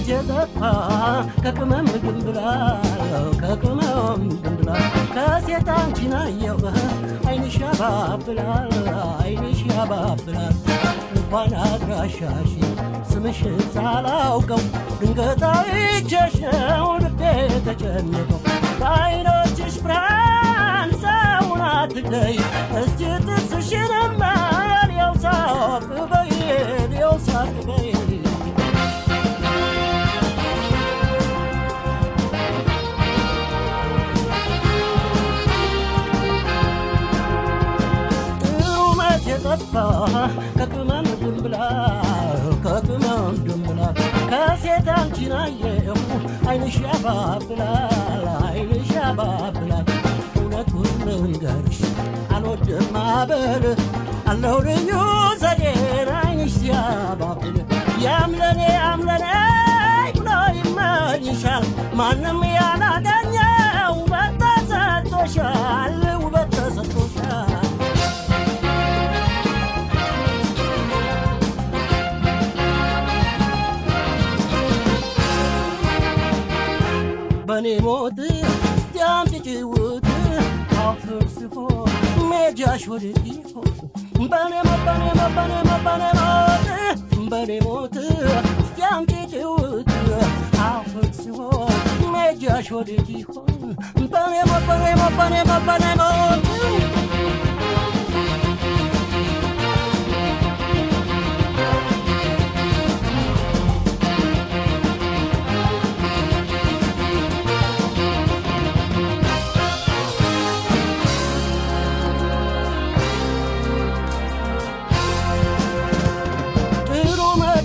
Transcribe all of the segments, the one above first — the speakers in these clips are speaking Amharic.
የጠፋ ከቅመም ድንብላል ከቅመም ድንብላል ከሴት አንቺን አየሁ አይንሽ ያባብላል አይንሽ ያባብላል እንኳን አድራሻሽ ስምሽን ሳላውቀው ድንገት አይቼሽ ነው ልቤ ተጨነቀው በዓይኖችሽ ብርሃን ሰውን አትግደይ እስቲ ጥርስሽንማ ልየው ሳቅ በይ ልየው ሳቅ በይ የጠፋ ከቅመም ድንብላል ከቅመም ድንብላል ከሴት አንቺን አየሁ አይንሽ ያባብላል አይንሽ ያባብላል እውነቱን ልንገርሽ አልወድም ማበል አለው ልዩ ዘዴን አይንሽ ሲያባብል ያምለኔ ያምለኔ ብሎ ይመኝሻል ማንም ያላገኘው ውበት ተሰጥቶሻል ውበት ተሰጥቶሻል በኔ ሞት ያምጭጭውት አፍርስፎ ሜጃሽ ወዴት ይሆን በኔ ሞት በኔ ሞት ያምጭጭውት አፍርስፎ ሜጃሽ ወዴት ይሆን በኔ ሞት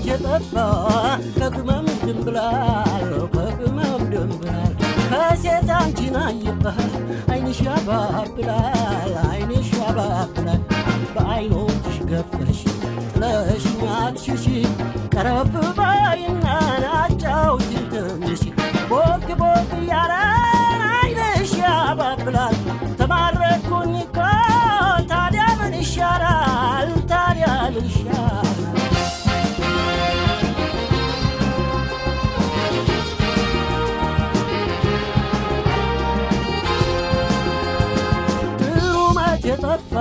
የጠፋ ከቅመም ድንብላል ከቅመም ድንብላል ከሴት አንቺን አየሁ አይንሽ ያባብላል አይንሽ ያባብላል በዓይኖችሽ ገፈሽ ጥለሽኝ አትሽሺ ቀረብ በይና አጫውቺኝ ትንሽ ቦግ ቦግ እያለ አይንሽ ያባብላል ተማረኩኝ እኮ ታዲያ ምን ይሻላል ታዲያ ምን ይሻላል የጠፋ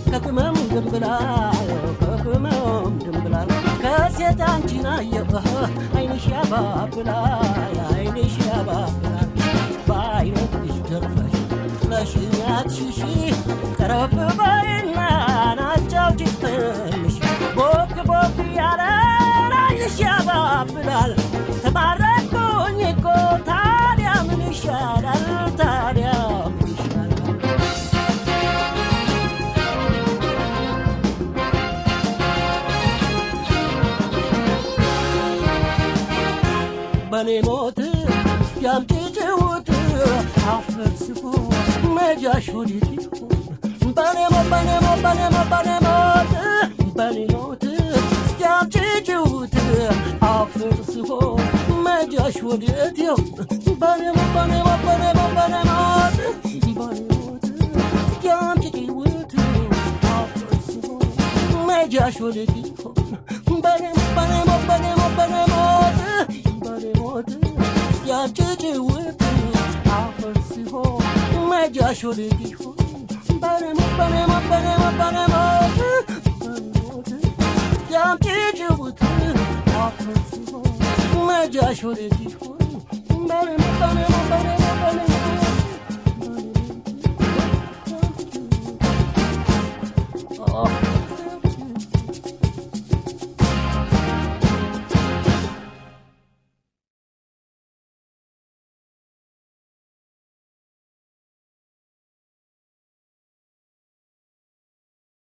ከቅመም ድንብላል ከቅመም ድንብላል ከሴት አንቺን አየሁ አይንሽ ያባብላል አይንሽ ያባብላል በዓይኖችሽ ገርፈሽ ጥለሽኝ አትሽሺ ቀረብ በይና አጫውቺኝ ትንሽ ቦግ ቦግ እያለ አይንሽ ያባብላል ተማረኩኝ እኮ ታዲያ ምን ይሻላል ታዲያ በኔ ሞት ያምጭጭውት አፍርስፎ ሜጃሽ ወዴት ይሆን በኔ ሞት ያምጭጭውት አፍርስፎ ሜጃሽ ወዴት ይሆን በኔ ሞት ያምጭጭውት አፍርስፎ ሜጃሽ ወዴት ይሆን በኔ ሞት ያምጭጭውት አፍርስፎ ሜጃሽ ወዴት ይሆን በኔ ሞት ያምጭጭውት አፍርስፎ ሜጃሽ ወዴት ይሆን በኔ ሞት